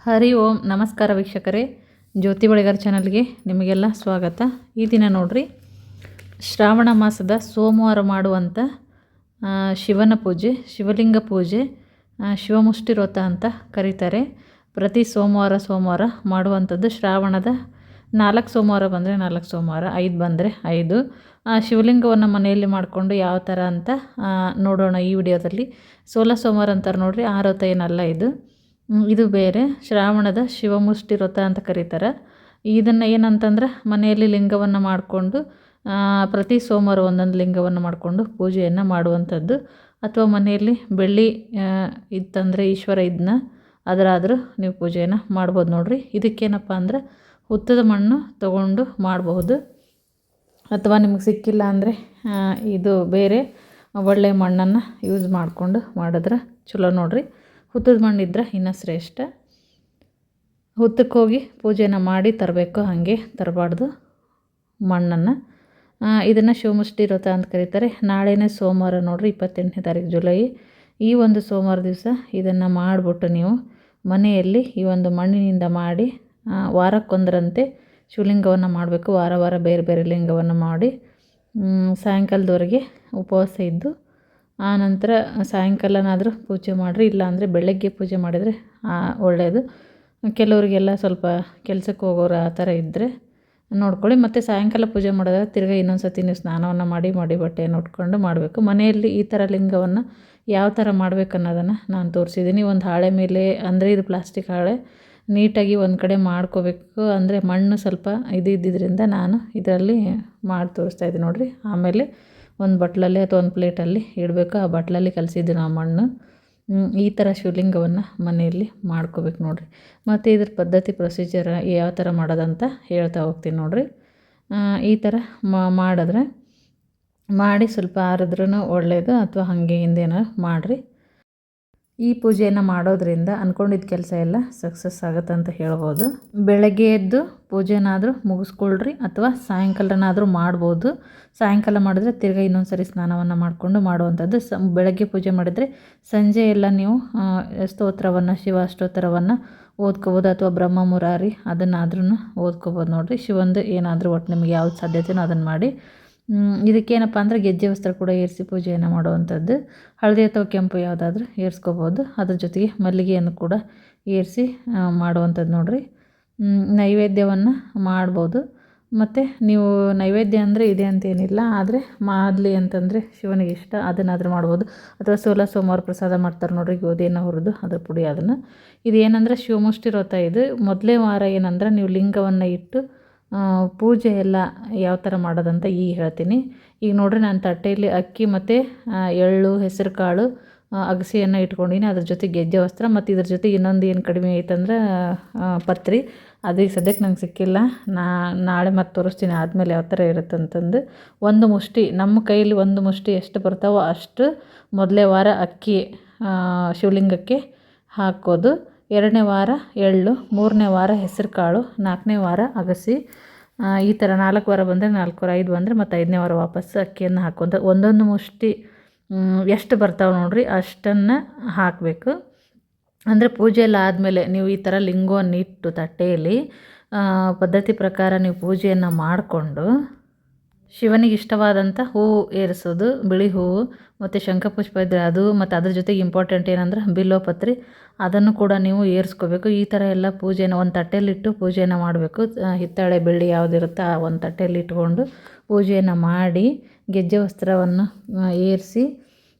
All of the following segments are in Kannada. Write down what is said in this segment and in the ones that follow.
ಹರಿ ಓಂ ನಮಸ್ಕಾರ ವೀಕ್ಷಕರೇ, ಜ್ಯೋತಿ ಬಳಿಗಾರ್ ಚಾನಲ್ಗೆ ನಿಮಗೆಲ್ಲ ಸ್ವಾಗತ. ಈ ದಿನ ನೋಡ್ರಿ, ಶ್ರಾವಣ ಮಾಸದ ಸೋಮವಾರ ಮಾಡುವಂಥ ಶಿವನ ಪೂಜೆ, ಶಿವಲಿಂಗ ಪೂಜೆ, ಶಿವಮುಷ್ಟಿ ವ್ರತ ಅಂತ ಕರೀತಾರೆ. ಪ್ರತಿ ಸೋಮವಾರ ಮಾಡುವಂಥದ್ದು. ಶ್ರಾವಣದ 4 ಸೋಮವಾರ ಬಂದರೆ 4 ಸೋಮವಾರ, 5 ಬಂದರೆ 5. ಶಿವಲಿಂಗವನ್ನು ಮನೆಯಲ್ಲಿ ಮಾಡಿಕೊಂಡು ಯಾವ ಥರ ಅಂತ ನೋಡೋಣ ಈ ವಿಡಿಯೋದಲ್ಲಿ. 16 ಸೋಮವಾರ ಅಂತಾರೆ ನೋಡ್ರಿ, ಆ ವ್ರತ ಏನಲ್ಲ ಇದು ಬೇರೆ. ಶ್ರಾವಣದ ಶಿವಮುಷ್ಟಿ ವ್ರತ ಅಂತ ಕರೀತಾರೆ. ಇದನ್ನು ಏನಂತಂದ್ರೆ ಮನೆಯಲ್ಲಿ ಲಿಂಗವನ್ನು ಮಾಡಿಕೊಂಡು ಪ್ರತಿ ಸೋಮವಾರ ಒಂದೊಂದು ಲಿಂಗವನ್ನು ಮಾಡಿಕೊಂಡು ಪೂಜೆಯನ್ನು ಮಾಡುವಂಥದ್ದು. ಅಥವಾ ಮನೆಯಲ್ಲಿ ಬೆಳ್ಳಿ ಇತ್ತಂದರೆ ಈಶ್ವರ ಇದನ್ನ ಅದರಾದರೂ ನೀವು ಪೂಜೆಯನ್ನು ಮಾಡ್ಬೋದು ನೋಡ್ರಿ. ಇದಕ್ಕೇನಪ್ಪ ಅಂದ್ರೆ ಹುತ್ತದ ಮಣ್ಣು ತೊಗೊಂಡು ಮಾಡಬಹುದು. ಅಥವಾ ನಿಮಗೆ ಸಿಕ್ಕಿಲ್ಲ ಅಂದರೆ ಇದು ಬೇರೆ ಒಳ್ಳೆಯ ಮಣ್ಣನ್ನು ಯೂಸ್ ಮಾಡಿಕೊಂಡು ಮಾಡಿದ್ರೆ ಚಲೋ ನೋಡ್ರಿ. ಹುತ್ತದ ಮಣ್ಣಿದ್ರೆ ಇನ್ನೂ ಶ್ರೇಷ್ಠ. ಹುತ್ತಕ್ಕೆ ಹೋಗಿ ಪೂಜೆನ ಮಾಡಿ ತರಬೇಕು, ಹಾಗೆ ತರಬಾರ್ದು ಮಣ್ಣನ್ನು. ಇದನ್ನು ಶಿವಮುಷ್ಟಿ ವ್ರತ ಅಂತ ಕರೀತಾರೆ. ನಾಳೆನೇ ಸೋಮವಾರ ನೋಡ್ರಿ, 28ನೇ ತಾರೀಕು ಜುಲೈ. ಈ ಒಂದು ಸೋಮವಾರ ದಿವಸ ಇದನ್ನು ಮಾಡಿಬಿಟ್ಟು ನೀವು ಮನೆಯಲ್ಲಿ ಈ ಒಂದು ಮಣ್ಣಿನಿಂದ ಮಾಡಿ ವಾರಕ್ಕೊಂದರಂತೆ ಶಿವಲಿಂಗವನ್ನು ಮಾಡಬೇಕು. ವಾರ ಬೇರೆ ಬೇರೆ ಲಿಂಗವನ್ನು ಮಾಡಿ ಸಾಯಂಕಾಲದವರೆಗೆ ಉಪವಾಸ ಇದ್ದು ಆನಂತರ ಸಾಯಂಕಾಲನಾದರೂ ಪೂಜೆ ಮಾಡಿರಿ. ಇಲ್ಲಾಂದರೆ ಬೆಳಗ್ಗೆ ಪೂಜೆ ಮಾಡಿದರೆ ಒಳ್ಳೆಯದು. ಕೆಲವರಿಗೆಲ್ಲ ಸ್ವಲ್ಪ ಕೆಲಸಕ್ಕೆ ಹೋಗೋರು ಆ ಥರ ಇದ್ದರೆ ನೋಡ್ಕೊಳ್ಳಿ. ಮತ್ತು ಸಾಯಂಕಾಲ ಪೂಜೆ ಮಾಡಿದಾಗ ತಿರ್ಗಿ ಇನ್ನೊಂದು ಸತಿ ನೀವು ಸ್ನಾನವನ್ನು ಮಾಡಿ ಬಟ್ಟೆಯನ್ನು ಉಟ್ಕೊಂಡು ಮಾಡಬೇಕು. ಮನೆಯಲ್ಲಿ ಈ ಥರ ಲಿಂಗವನ್ನು ಯಾವ ಥರ ಮಾಡಬೇಕು ಅನ್ನೋದನ್ನು ನಾನು ತೋರಿಸಿದ್ದೀನಿ. ಒಂದು ಹಾಳೆ ಮೇಲೆ, ಅಂದರೆ ಇದು ಪ್ಲಾಸ್ಟಿಕ್ ಹಾಳೆ, ನೀಟಾಗಿ ಒಂದು ಕಡೆ ಮಾಡ್ಕೋಬೇಕು. ಅಂದರೆ ಮಣ್ಣು ಸ್ವಲ್ಪ ಇದ್ದಿದ್ದರಿಂದ ನಾನು ಇದರಲ್ಲಿ ಮಾಡಿ ತೋರಿಸ್ತಾಯಿದ್ದೀನಿ ನೋಡಿರಿ. ಆಮೇಲೆ ಒಂದು ಬಟ್ಲಲ್ಲಿ ಅಥವಾ ಒಂದು ಪ್ಲೇಟಲ್ಲಿ ಇಡಬೇಕು. ಆ ಬಟ್ಲಲ್ಲಿ ಕಲಸಿದ್ದು ನಾವು ಮಣ್ಣು. ಈ ಥರ ಶಿವಲಿಂಗವನ್ನು ಮನೆಯಲ್ಲಿ ಮಾಡ್ಕೋಬೇಕು ನೋಡಿರಿ. ಮತ್ತು ಇದ್ರ ಪದ್ಧತಿ ಪ್ರೊಸೀಜರ್ ಯಾವ ಥರ ಮಾಡೋದಂತ ಹೇಳ್ತಾ ಹೋಗ್ತೀನಿ ನೋಡಿರಿ. ಈ ಥರ ಮಾಡಿ ಸ್ವಲ್ಪ ಆರಿದ್ರೂ ಒಳ್ಳೆಯದು, ಅಥವಾ ಹಾಗೆ ಹಿಂದೇನೋ ಮಾಡಿರಿ. ಈ ಪೂಜೆಯನ್ನು ಮಾಡೋದ್ರಿಂದ ಅಂದ್ಕೊಂಡಿದ್ದ ಕೆಲಸ ಎಲ್ಲ ಸಕ್ಸಸ್ ಆಗುತ್ತೆ ಅಂತ ಹೇಳ್ಬೋದು. ಬೆಳಗ್ಗೆ ಎದ್ದು ಪೂಜೆನಾದರೂ ಮುಗಿಸ್ಕೊಳ್ರಿ, ಅಥವಾ ಸಾಯಂಕಾಲನಾದರೂ ಮಾಡ್ಬೋದು. ಸಾಯಂಕಾಲ ಮಾಡಿದ್ರೆ ತಿರ್ಗಿ ಇನ್ನೊಂದು ಸರಿ ಸ್ನಾನವನ್ನು ಮಾಡಿಕೊಂಡು ಮಾಡುವಂಥದ್ದು. ಬೆಳಗ್ಗೆ ಪೂಜೆ ಮಾಡಿದರೆ ಸಂಜೆ ಎಲ್ಲ ನೀವು ಸ್ತೋತ್ರವನ್ನು, ಶಿವ ಸ್ತೋತ್ರವನ್ನು ಓದ್ಕೋಬೋದು. ಅಥವಾ ಬ್ರಹ್ಮ ಮುರಾರಿ ಅದನ್ನಾದ್ರೂ ಓದ್ಕೋಬೋದು ನೋಡಿರಿ. ಶಿವಂದು ಏನಾದರೂ ಒಟ್ಟು ನಿಮಗೆ ಯಾವ್ದು ಸಾಧ್ಯತೆಯೋ ಅದನ್ನು ಮಾಡಿ. ಇದಕ್ಕೇನಪ್ಪ ಅಂದರೆ ಗೆಜ್ಜೆ ವಸ್ತ್ರ ಕೂಡ ಏರಿಸಿ ಪೂಜೆಯನ್ನು ಮಾಡುವಂಥದ್ದು. ಹಳದಿ ಅಥವಾ ಕೆಂಪು ಯಾವುದಾದ್ರೂ ಏರಿಸ್ಕೋಬೋದು. ಅದ್ರ ಜೊತೆಗೆ ಮಲ್ಲಿಗೆಯನ್ನು ಕೂಡ ಏರಿಸಿ ಮಾಡುವಂಥದ್ದು ನೋಡಿರಿ. ನೈವೇದ್ಯವನ್ನು ಮಾಡ್ಬೋದು. ಮತ್ತು ನೀವು ನೈವೇದ್ಯ ಅಂದರೆ ಇದೆ ಅಂತೇನಿಲ್ಲ, ಆದರೆ ಮಾದಲಿ ಅಂತಂದರೆ ಶಿವನಿಗೆ ಇಷ್ಟ, ಅದನ್ನಾದರೂ ಮಾಡ್ಬೋದು. ಅಥವಾ 16 ಸೋಮವಾರ ಪ್ರಸಾದ ಮಾಡ್ತಾರೆ ನೋಡಿರಿ, ಗೋಧಿಯನ್ನು ಹುರಿದು ಅದ್ರ ಪುಡಿ. ಅದನ್ನು ಇದು ಏನಂದರೆ ಶಿವಮುಷ್ಟಿ ವ್ರತ. ಇದು ಮೊದಲೇ ವಾರ ಏನಂದ್ರೆ ನೀವು ಲಿಂಗವನ್ನು ಇಟ್ಟು ಪೂಜೆ ಎಲ್ಲ ಯಾವ ಥರ ಮಾಡೋದಂತ ಈಗ ಹೇಳ್ತೀನಿ. ಈಗ ನೋಡಿರಿ, ನಾನು ತಟ್ಟೆಯಲ್ಲಿ ಅಕ್ಕಿ ಮತ್ತು ಎಳ್ಳು, ಹೆಸರು ಕಾಳು, ಅಗಸೆಯನ್ನು ಇಟ್ಕೊಂಡಿನಿ. ಅದ್ರ ಜೊತೆಗೆ ಗೆಜ್ಜೆ ವಸ್ತ್ರ, ಮತ್ತು ಇದ್ರ ಜೊತೆಗೆ ಇನ್ನೊಂದು ಏನು ಕಡಿಮೆ ಐತಂದ್ರೆ ಪತ್ರಿ. ಅದು ಈಗ ಸದ್ಯಕ್ಕೆ ನಂಗೆ ಸಿಕ್ಕಿಲ್ಲ. ನಾಳೆ ಮತ್ತೆ ತೋರಿಸ್ತೀನಿ ಆದಮೇಲೆ ಯಾವ ಥರ ಇರುತ್ತೆ ಅಂತಂದು. ಒಂದು ಮುಷ್ಟಿ, ನಮ್ಮ ಕೈಯಲ್ಲಿ ಒಂದು ಮುಷ್ಟಿ ಎಷ್ಟು ಬರ್ತಾವೋ ಅಷ್ಟು ಮೊದಲೇ ವಾರ ಅಕ್ಕಿ ಶಿವಲಿಂಗಕ್ಕೆ ಹಾಕೋದು. 2ನೇ ವಾರ ಎಳ್ಳು, 3ನೇ ವಾರ ಹೆಸರು ಕಾಳು, 4ನೇ ವಾರ ಅಗಸೆ. ಈ ಥರ 4 ವಾರ ಬಂದರೆ 4 ವಾರ, 5 ಬಂದರೆ ಮತ್ತು 5ನೇ ವಾರ ವಾಪಸ್ಸು ಅಕ್ಕಿಯನ್ನು ಹಾಕುವಂಥ. ಒಂದೊಂದು ಮುಷ್ಟಿ ಎಷ್ಟು ಬರ್ತಾವೆ ನೋಡಿರಿ ಅಷ್ಟನ್ನು ಹಾಕಬೇಕು. ಅಂದರೆ ಪೂಜೆ ಎಲ್ಲ ಆದಮೇಲೆ ನೀವು ಈ ಥರ ಲಿಂಗವನ್ನು ಇಟ್ಟು ತಟ್ಟೆಯಲ್ಲಿ ಪದ್ಧತಿ ಪ್ರಕಾರ ನೀವು ಪೂಜೆಯನ್ನು ಮಾಡಿಕೊಂಡು ಶಿವನಿಗೆ ಇಷ್ಟವಾದಂಥ ಹೂವು ಏರಿಸೋದು. ಬಿಳಿ ಹೂವು ಮತ್ತು ಶಂಖಪುಷ್ಪ ಇದ್ದರೆ ಅದು, ಮತ್ತು ಅದ್ರ ಜೊತೆಗೆ ಇಂಪಾರ್ಟೆಂಟ್ ಏನಂದ್ರೆ ಬಿಲ್ವಪತ್ರೆ, ಅದನ್ನು ಕೂಡ ನೀವು ಏರಿಸ್ಕೋಬೇಕು. ಈ ಥರ ಎಲ್ಲ ಪೂಜೆನ ಒಂದು ತಟ್ಟೆಯಲ್ಲಿಟ್ಟು ಪೂಜೆಯನ್ನು ಮಾಡಬೇಕು. ಹಿತ್ತಾಳೆ, ಬೆಳ್ಳಿ ಯಾವುದಿರುತ್ತೆ ಆ ಒಂದು ತಟ್ಟೆಯಲ್ಲಿ ಇಟ್ಕೊಂಡು ಪೂಜೆಯನ್ನು ಮಾಡಿ ಗೆಜ್ಜೆ ವಸ್ತ್ರವನ್ನು ಏರಿಸಿ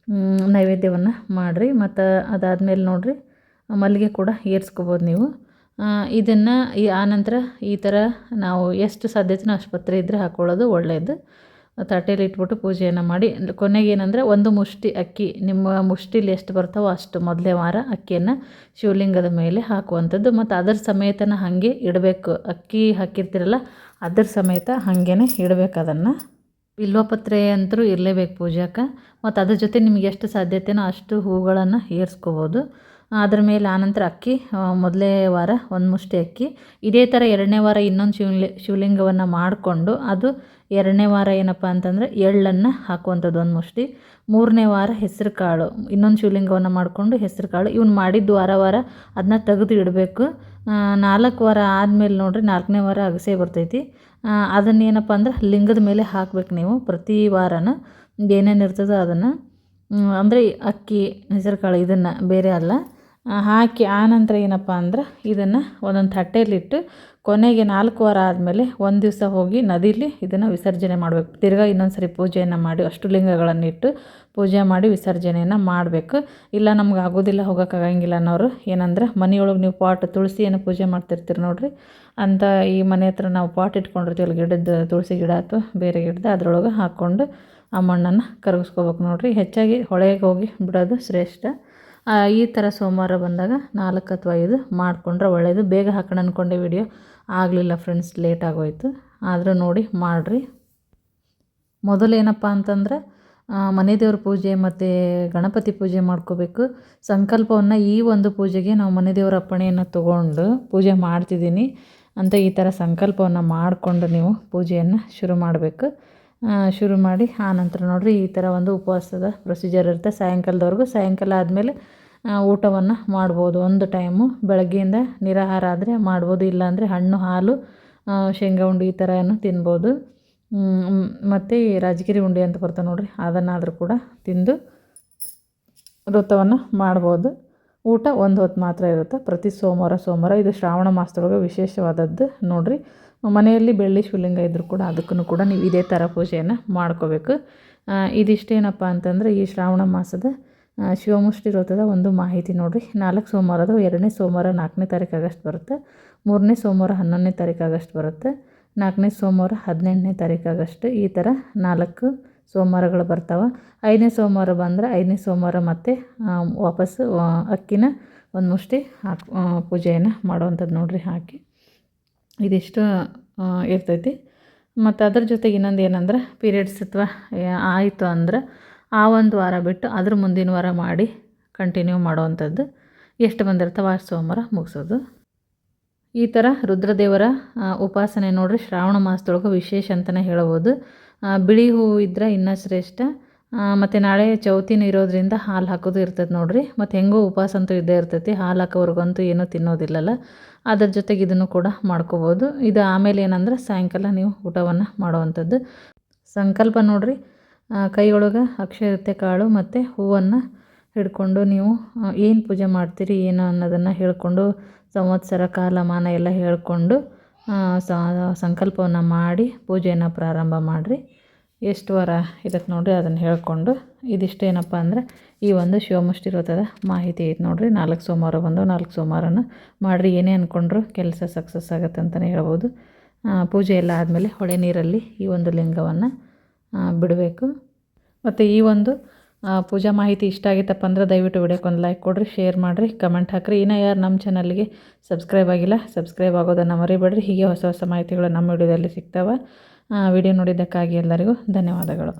ನೈವೇದ್ಯವನ್ನು ಮಾಡಿರಿ. ಮತ್ತು ಅದಾದಮೇಲೆ ನೋಡಿರಿ, ಮಲ್ಲಿಗೆ ಕೂಡ ಏರಿಸ್ಕೋಬೋದು ನೀವು. ಇದನ್ನು ಆನಂತರ ಈ ಥರ ನಾವು ಎಷ್ಟು ಸಾಧ್ಯತೆಯೋ ಅಷ್ಟು ಪತ್ರೆ ಇದ್ದರೆ ಹಾಕ್ಕೊಳ್ಳೋದು ಒಳ್ಳೆಯದು. ತಟ್ಟೆಯಲ್ಲಿ ಇಟ್ಬಿಟ್ಟು ಪೂಜೆಯನ್ನು ಮಾಡಿ ಕೊನೆಗೆ ಏನಂದರೆ ಒಂದು ಮುಷ್ಟಿ ಅಕ್ಕಿ, ನಿಮ್ಮ ಮುಷ್ಟಿಲಿ ಎಷ್ಟು ಬರ್ತಾವೋ ಅಷ್ಟು ಮೊದಲೇ ವಾರ ಅಕ್ಕಿಯನ್ನು ಶಿವಲಿಂಗದ ಮೇಲೆ ಹಾಕುವಂಥದ್ದು. ಮತ್ತು ಅದರ ಸಮೇತನ ಹಾಗೆ ಇಡಬೇಕು. ಅಕ್ಕಿ ಹಾಕಿರ್ತೀರಲ್ಲ ಅದ್ರ ಸಮೇತ ಹಾಗೇ ಇಡಬೇಕು. ಅದನ್ನು ಬಿಲ್ವಪತ್ರೆ ಅಂತೂ ಇರಲೇಬೇಕು ಪೂಜಾಕ್ಕೆ. ಮತ್ತು ಅದ್ರ ಜೊತೆ ನಿಮಗೆ ಎಷ್ಟು ಸಾಧ್ಯತೆಯೋ ಅಷ್ಟು ಹೂಗಳನ್ನು ಏರಿಸ್ಕೋಬೋದು. ಅದ್ರ ಮೇಲೆ ಆನಂತರ ಅಕ್ಕಿ ಮೊದಲೇ ವಾರ ಒಂದು ಮುಷ್ಟಿ ಅಕ್ಕಿ. ಇದೇ ಥರ 2ನೇ ವಾರ ಇನ್ನೊಂದು ಶಿವಲಿಂಗವನ್ನು ಮಾಡಿಕೊಂಡು ಅದು 2ನೇ ವಾರ ಏನಪ್ಪ ಅಂತಂದರೆ ಎಳ್ಳನ್ನು ಹಾಕುವಂಥದ್ದು ಒಂದು ಮುಷ್ಟಿ. 3ನೇ ವಾರ ಹೆಸರು ಕಾಳು, ಇನ್ನೊಂದು ಶಿವಲಿಂಗವನ್ನು ಮಾಡಿಕೊಂಡು ಹೆಸರು ಕಾಳು ಇವನ್ನ ಮಾಡಿದ್ದು ವಾರ ಅದನ್ನ ತೆಗೆದು ಇಡಬೇಕು. 4 ವಾರ ಆದಮೇಲೆ ನೋಡಿರಿ 4ನೇ ವಾರ ಅಗಸೆ ಬರ್ತೈತಿ. ಅದನ್ನೇನಪ್ಪ ಅಂದ್ರೆ ಲಿಂಗದ ಮೇಲೆ ಹಾಕ್ಬೇಕು ನೀವು ಪ್ರತಿ ವಾರನೂ ಏನೇನು ಇರ್ತದೋ ಅದನ್ನು, ಅಂದರೆ ಅಕ್ಕಿ ಹೆಸರು ಕಾಳು ಇದನ್ನು ಬೇರೆ ಅಲ್ಲ ಹಾಕಿ. ಆನಂತರ ಏನಪ್ಪ ಅಂದ್ರೆ ಇದನ್ನು ಒಂದೊಂದು ತಟ್ಟೆಯಲ್ಲಿಟ್ಟು ಕೊನೆಗೆ 4 ವಾರ ಆದಮೇಲೆ ಒಂದು ದಿವಸ ಹೋಗಿ ನದಿಲಿ ಇದನ್ನು ವಿಸರ್ಜನೆ ಮಾಡಬೇಕು. ತಿರ್ಗಾ ಇನ್ನೊಂದು ಸರಿ ಪೂಜೆಯನ್ನು ಮಾಡಿ ಅಷ್ಟು ಲಿಂಗಗಳನ್ನಿಟ್ಟು ಪೂಜೆ ಮಾಡಿ ವಿಸರ್ಜನೆಯನ್ನು ಮಾಡಬೇಕು. ಇಲ್ಲ ನಮ್ಗೆ ಆಗೋದಿಲ್ಲ ಹೋಗೋಕ್ಕಾಗಂಗಿಲ್ಲ ಅನ್ನೋರು ಏನಂದ್ರೆ ಮನೆಯೊಳಗೆ ನೀವು ಪಾಟ್ ತುಳಸಿಯನ್ನು ಪೂಜೆ ಮಾಡ್ತಿರ್ತೀರಿ ನೋಡಿರಿ ಅಂತ ಈ ಮನೆ ಹತ್ರ ನಾವು ಪಾಟ್ ಇಟ್ಕೊಂಡಿರ್ತೀವಲ್ಲ ಗಿಡದ ತುಳಸಿ ಗಿಡ ಅಥವಾ ಬೇರೆ ಗಿಡದ ಅದರೊಳಗೆ ಹಾಕ್ಕೊಂಡು ಆ ಮಣ್ಣನ್ನು ಕರಗಿಸ್ಕೋಬೇಕು ನೋಡಿರಿ. ಹೆಚ್ಚಾಗಿ ಹೊಳೆಗೆ ಹೋಗಿ ಬಿಡೋದು ಶ್ರೇಷ್ಠ. ಈ ಥರ ಸೋಮವಾರ ಬಂದಾಗ 4 ಅಥವಾ 5 ಮಾಡಿಕೊಂಡ್ರೆ ಒಳ್ಳೆಯದು. ಬೇಗ ಹಾಕೋಣ ಅಂದ್ಕೊಂಡೆ ವಿಡಿಯೋ ಆಗಲಿಲ್ಲ ಫ್ರೆಂಡ್ಸ್, ಲೇಟ್ ಆಗೋಯ್ತು. ಆದರೂ ನೋಡಿ ಮಾಡಿರಿ. ಮೊದಲೇನಪ್ಪ ಅಂತಂದ್ರೆ ಮನೆ ದೇವ್ರ ಪೂಜೆ ಮತ್ತು ಗಣಪತಿ ಪೂಜೆ ಮಾಡ್ಕೋಬೇಕು. ಸಂಕಲ್ಪವನ್ನು ಈ ಒಂದು ಪೂಜೆಗೆ ನಾವು ಮನೆ ದೇವರ ಅಪ್ಪಣೆಯನ್ನು ತೊಗೊಂಡು ಪೂಜೆ ಮಾಡ್ತಿದ್ದೀನಿ ಅಂತ ಈ ಥರ ಸಂಕಲ್ಪವನ್ನು ಮಾಡಿಕೊಂಡು ನೀವು ಪೂಜೆಯನ್ನು ಶುರು ಮಾಡಬೇಕು. ಶುರು ಮಾಡಿ ಆನಂತರ ನೋಡಿರಿ ಈ ಥರ ಒಂದು ಉಪವಾಸದ ಪ್ರೊಸೀಜರ್ ಇರುತ್ತೆ ಸಾಯಂಕಾಲದವರೆಗೂ. ಸಾಯಂಕಾಲ ಆದಮೇಲೆ ಊಟವನ್ನು ಮಾಡ್ಬೋದು. ಒಂದು ಟೈಮು ಬೆಳಗ್ಗೆಯಿಂದ ನಿರಾಹಾರ ಆದರೆ ಮಾಡ್ಬೋದು, ಇಲ್ಲಾಂದರೆ ಹಣ್ಣು ಹಾಲು ಶೇಂಗಾ ಉಂಡೆ ಈ ಥರನೂ ತಿನ್ಬೋದು. ಮತ್ತು ರಾಜಗಿರಿ ಉಂಡೆ ಅಂತ ಬರ್ತವೆ ನೋಡಿರಿ ಅದನ್ನಾದರೂ ಕೂಡ ತಿಂದು ವ್ರತವನ್ನು ಮಾಡ್ಬೋದು. ಊಟ ಒಂದು ಹೊತ್ತು ಮಾತ್ರ ಇರುತ್ತೆ ಪ್ರತಿ ಸೋಮವಾರ. ಇದು ಶ್ರಾವಣ ಮಾಸದೊಳಗೆ ವಿಶೇಷವಾದದ್ದು ನೋಡಿರಿ. ಮನೆಯಲ್ಲಿ ಬೆಳ್ಳಿ ಶಿವಲಿಂಗ ಇದ್ದರೂ ಕೂಡ ಅದಕ್ಕೂ ಕೂಡ ನೀವು ಇದೇ ಥರ ಪೂಜೆಯನ್ನು ಮಾಡ್ಕೋಬೇಕು. ಇದಿಷ್ಟೇನಪ್ಪ ಅಂತಂದರೆ ಈ ಶ್ರಾವಣ ಮಾಸದ ಶಿವಮುಷ್ಟಿ ವ್ರತದ ಒಂದು ಮಾಹಿತಿ ನೋಡಿರಿ. 4 ಸೋಮವಾರ ಅದು 2ನೇ ಸೋಮವಾರ 4ನೇ ತಾರೀಕು ಆಗಸ್ಟ್ ಬರುತ್ತೆ, 3ನೇ ಸೋಮವಾರ 11ನೇ ತಾರೀಕು ಆಗಸ್ಟ್ ಬರುತ್ತೆ, 4ನೇ ಸೋಮವಾರ 18ನೇ ತಾರೀಕು ಆಗಸ್ಟ್. ಈ ಥರ 4 ಸೋಮವಾರಗಳು ಬರ್ತಾವೆ. 5ನೇ ಸೋಮವಾರ ಬಂದರೆ 5ನೇ ಸೋಮವಾರ ಮತ್ತೆ ವಾಪಸ್ಸು ಅಕ್ಕಿನ ಒಂದು ಮುಷ್ಟಿ ಪೂಜೆಯನ್ನು ಮಾಡುವಂಥದ್ದು ನೋಡಿರಿ ಹಾಕಿ. ಇದಿಷ್ಟು ಇರ್ತೈತಿ. ಮತ್ತು ಅದ್ರ ಜೊತೆಗೆ ಇನ್ನೊಂದು ಏನಂದ್ರೆ ಪೀರಿಯಡ್ಸ್ ಅಥವಾ ಆಯಿತು ಅಂದ್ರೆ ಆ ಒಂದು ವಾರ ಬಿಟ್ಟು ಅದ್ರ ಮುಂದಿನ ವಾರ ಮಾಡಿ ಕಂಟಿನ್ಯೂ ಮಾಡೋವಂಥದ್ದು. ಎಷ್ಟು ಬಂದಿರ್ತಾವೆ ಆ ಸೋಮವಾರ ಮುಗಿಸೋದು. ಈ ಥರ ರುದ್ರದೇವರ ಉಪಾಸನೆ ನೋಡಿರಿ ಶ್ರಾವಣ ಮಾಸದೊಳಗೆ ವಿಶೇಷ ಅಂತಲೇ ಹೇಳ್ಬೋದು. ಬಿಳಿ ಹೂವು ಇದ್ದರೆ ಇನ್ನೂ ಶ್ರೇಷ್ಠ. ಮತ್ತು ನಾಳೆ ಚೌತಿನೂ ಇರೋದ್ರಿಂದ ಹಾಲು ಹಾಕೋದು ಇರ್ತದೆ ನೋಡಿರಿ. ಮತ್ತು ಹೆಂಗೋ ಉಪವಾಸ ಅಂತೂ ಇದ್ದೇ ಇರ್ತೈತಿ, ಹಾಲು ಹಾಕೋವ್ರಿಗಂತೂ ಏನೂ ತಿನ್ನೋದಿಲ್ಲಲ್ಲ. ಅದ್ರ ಜೊತೆಗೆ ಇದನ್ನು ಕೂಡ ಮಾಡ್ಕೋಬೋದು. ಇದು ಆಮೇಲೆ ಏನಂದ್ರೆ ಸಾಯಂಕಾಲ ನೀವು ಊಟವನ್ನು ಮಾಡೋವಂಥದ್ದು. ಸಂಕಲ್ಪ ನೋಡಿರಿ ಕೈಯೊಳಗೆ ಅಕ್ಷತೆ ಕಾಳು ಮತ್ತು ಹೂವನ್ನು ಹಿಡ್ಕೊಂಡು ನೀವು ಏನು ಪೂಜೆ ಮಾಡ್ತೀರಿ ಏನು ಅನ್ನೋದನ್ನು ಹೇಳ್ಕೊಂಡು ಸಂವತ್ಸರ ಕಾಲಮಾನ ಎಲ್ಲ ಹೇಳ್ಕೊಂಡು ಸಂಕಲ್ಪವನ್ನು ಮಾಡಿ ಪೂಜೆಯನ್ನು ಪ್ರಾರಂಭ ಮಾಡಿರಿ. ಎಷ್ಟು ವಾರ ಇರುತ್ತೆ ನೋಡಿರಿ ಅದನ್ನು ಹೇಳ್ಕೊಂಡು. ಇದಿಷ್ಟೇನಪ್ಪ ಅಂದರೆ ಈ ಒಂದು ಶಿವಮುಷ್ಟಿ ವ್ರತದ ಮಾಹಿತಿ ಐತೆ ನೋಡಿರಿ. 4 ಸೋಮವಾರ ಬಂದು 4 ಸೋಮವಾರನ ಮಾಡಿರಿ. ಏನೇ ಅಂದ್ಕೊಂಡ್ರು ಕೆಲಸ ಸಕ್ಸಸ್ ಆಗುತ್ತೆ ಅಂತಲೇ ಹೇಳ್ಬೋದು. ಪೂಜೆ ಎಲ್ಲ ಆದಮೇಲೆ ಹೊಳೆ ನೀರಲ್ಲಿ ಈ ಒಂದು ಲಿಂಗವನ್ನು ಬಿಡಬೇಕು. ಮತ್ತು ಈ ಒಂದು ಪೂಜಾ ಮಾಹಿತಿ ಇಷ್ಟ ಆಗಿತ್ತಪ್ಪ ಅಂದ್ರೆ ದಯವಿಟ್ಟು ವಿಡಿಯೋಕ್ಕೆ ಒಂದು ಲೈಕ್ ಕೊಡಿರಿ, ಶೇರ್ ಮಾಡಿರಿ, ಕಮೆಂಟ್ ಹಾಕಿರಿ. ಇನ್ನೂ ಯಾರು ನಮ್ಮ ಚಾನಲ್ಗೆ ಸಬ್ಸ್ಕ್ರೈಬ್ ಆಗಿಲ್ಲ ಸಬ್ಸ್ಕ್ರೈಬ್ ಆಗೋದನ್ನು ಮರಿಬೇಡ್ರಿ. ಹೀಗೆ ಹೊಸ ಹೊಸ ಮಾಹಿತಿಗಳು ನಮ್ಮ ವಿಡಿಯೋದಲ್ಲಿ ಸಿಗ್ತಾವೆ. ವಿಡಿಯೋ ನೋಡಿದ್ದಕ್ಕಾಗಿ ಎಲ್ಲರಿಗೂ ಧನ್ಯವಾದಗಳು.